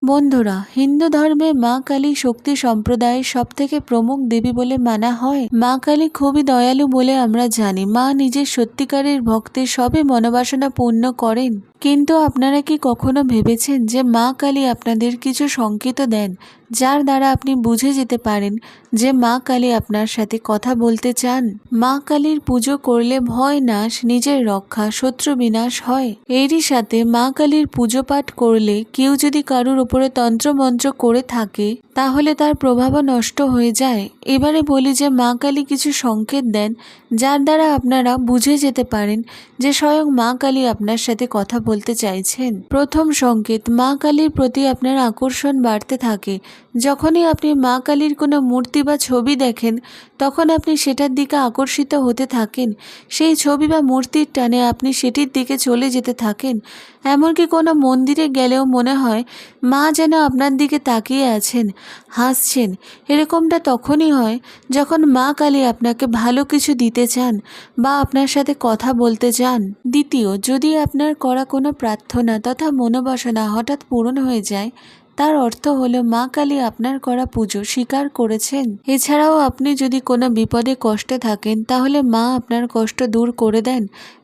বন্ধুরা, হিন্দু ধর্মে মা কালী শক্তি সম্প্রদায়ের সবথেকে প্রমুখ দেবী বলে মানা হয়। মা কালী খুবই দয়ালু বলে আমরা জানি। মা নিজের সত্যিকারের ভক্তের সবে মনোবাসনা পূর্ণ করেন। কিন্তু আপনারা কি কখনো ভেবেছেন যে মা কালী আপনাদের কিছু সংকেত দেন, যার দ্বারা আপনি বুঝে যেতে পারেন যে মা কালী আপনার সাথে কথা বলতে চান? মা কালীর পুজো করলে ভয় নাশ, নিজের রক্ষা, শত্রু বিনাশ হয়। এরই সাথে মা কালীর পুজো পাঠ করলে কেউ যদি কারুর উপরে তন্ত্রমন্ত্র করে থাকে তাহলে তার প্রভাবও নষ্ট হয়ে যায়। এবারে বলি যে মা কালী কিছু সংকেত দেন, যার দ্বারা আপনারা বুঝে যেতে পারেন যে স্বয়ং মা কালী আপনার সাথে কথা বলতে চাইছেন। প্রথম সংকেত, মা কালীর প্রতি আপনার আকর্ষণ বাড়তে থাকে। যখনই আপনি মা কালীর কোনো মূর্তি বা ছবি দেখেন তখন আপনি সেটার দিকে আকর্ষিত হতে থাকেন। সেই ছবি বা মূর্তির টানে আপনি সেটির দিকে চলে যেতে থাকেন। এমনকি কোনো মন্দিরে গেলেও মনে হয় মা যেন আপনার দিকে তাকিয়ে আছেন, হাসছেন। এরকমটা তখনই হয় যখন মা কালী আপনাকে ভালো কিছু দিতে চান বা আপনার সাথে কথা বলতে চান। দ্বিতীয়, যদি আপনার করা কোনো প্রার্থনা তথা মনোবাসনা হঠাৎ পূরণ হয়ে যায়, তার অর্থ হলো মা কালী আপনার করা পুজো স্বীকার করেছেন। এছাড়াও আপনি যদি কোনো বিপদে কষ্টে থাকেন তাহলে মা আপনার কষ্ট দূর করে দেন।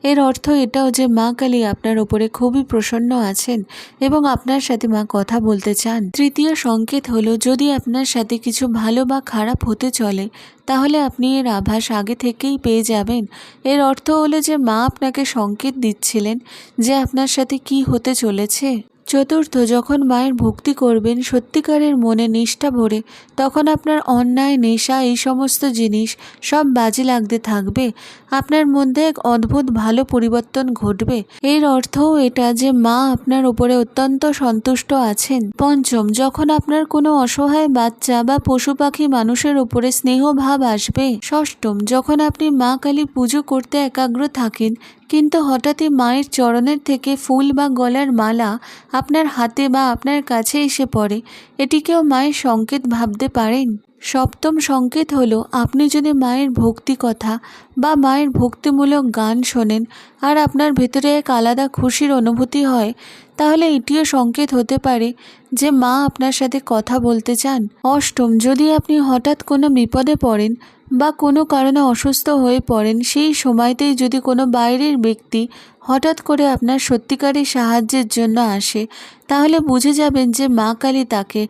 এর অর্থ এটাও যে মা কালী আপনার উপরে খুবই প্রসন্ন আছেন এবং আপনার সাথে মা কথা বলতে চান। তৃতীয় সংকেত হলো, যদি আপনার সাথে কিছু ভালো বা খারাপ হতে চলে তাহলে আপনি এর আভাস আগে থেকেই পেয়ে যাবেন। এর অর্থ হলো যে মা আপনাকে সংকেত দিচ্ছিলেন যে আপনার সাথে কি হতে চলেছে। চতুর্থ, যখন মায়ের ভক্তি করবেন সত্যিকারের মনে নিষ্ঠা ভরে, তখন আপনার অন্যায়, নেশা, এই সমস্ত জিনিস সব বাজে লাগতে থাকবে। আপনার মধ্যে এক অদ্ভুত ভালো পরিবর্তন ঘটবে। এর অর্থও এটা যে মা আপনার উপরে অত্যন্ত সন্তুষ্ট আছেন। পঞ্চম, যখন আপনার কোনো অসহায় বাচ্চা বা পশু পাখি মানুষের উপরে স্নেহভাব আসবে। ষষ্ঠম, যখন আপনি মা কালী পুজো করতে একাগ্র থাকেন কিন্তু হঠাৎই মায়ের চরণের থেকে ফুল বা গলার মালা আপনার হাতে বা আপনার কাছে এসে পড়ে, এটিকেও মায়ের সংকেত ভাবতে পারেন। সপ্তম সংকেত হলো, আপনি যদি মায়ের ভক্তি কথা বা মায়ের ভক্তিমূলক গান শোনেন আর আপনার ভেতরে এক আলাদা খুশির অনুভূতি হয়, তাহলে এটিও সংকেত হতে পারে যে মা আপনার সাথে কথা বলতে চান। অষ্টম, যদি আপনি হঠাৎ কোনো বিপদে পড়েন বা কোনো কারণে অসুস্থ হয়ে পড়েন, সেই সময়তেই যদি কোনো বাইরের ব্যক্তি হঠাৎ করে আপনার সত্যিকারের সাহায্যের জন্য আসে, তাহলে বুঝে যাবেন যে মা কালী তাকে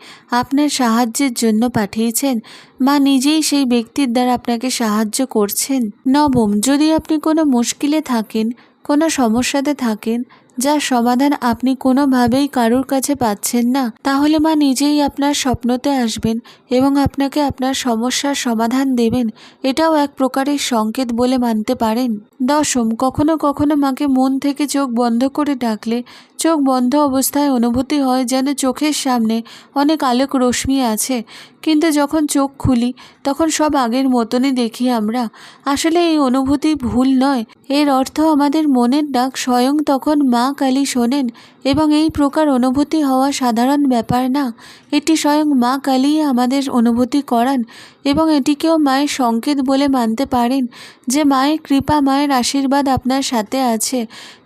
আপনার সাহায্যের জন্য পাঠিয়েছেন। মা নিজেই সেই ব্যক্তির দ্বারা আপনাকে সাহায্য করছেন। নবম, যদি আপনি কোনো মুশকিলে থাকেন, কোনো সমস্যাতে থাকেন যার সমাধান আপনি কোনোভাবেই কারোর কাছে পাচ্ছেন না, তাহলে মা নিজেই আপনার স্বপ্নতে আসবেন এবং আপনাকে আপনার সমস্যার সমাধান দেবেন। এটাও এক প্রকারের সংকেত বলে মানতে পারেন। দশম, কখনো কখনো মাকে মন থেকে চোখ বন্ধ করে ডাকলে চোখ বন্ধ অবস্থায় অনুভূতি হয় যেন চোখের সামনে অনেক আলোক রশ্মি আছে, কিন্তু যখন চোখ খুলি তখন সব আগের মতনই দেখি আমরা। আসলে এই অনুভূতি ভুল নয়। এর অর্থ আমাদের মনের ডাক স্বয়ং তখন মা কালী শোনেন এবং এই প্রকার অনুভূতি হওয়া সাধারণ ব্যাপার না। এটি স্বয়ং মা কালী আমাদের অনুভূতি করান এবং এটিকেও মায়ের সংকেত বলে মানতে পারেন যে মায়ের কৃপা, মায়ের আশীর্বাদ আপনার সাথে আছে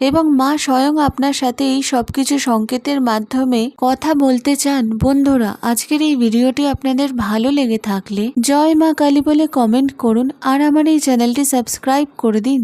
এবং মা স্বয়ং আপনার সাথে এই সব কিছু সংকেতের মাধ্যমে কথা বলতে চান। বন্ধুরা, আজকের এই ভিডিওটি আপনাদের ভালো লেগে থাকলে জয় মা কালী বলে কমেন্ট করুন আর আমার এই চ্যানেলটি সাবস্ক্রাইব করে দিন।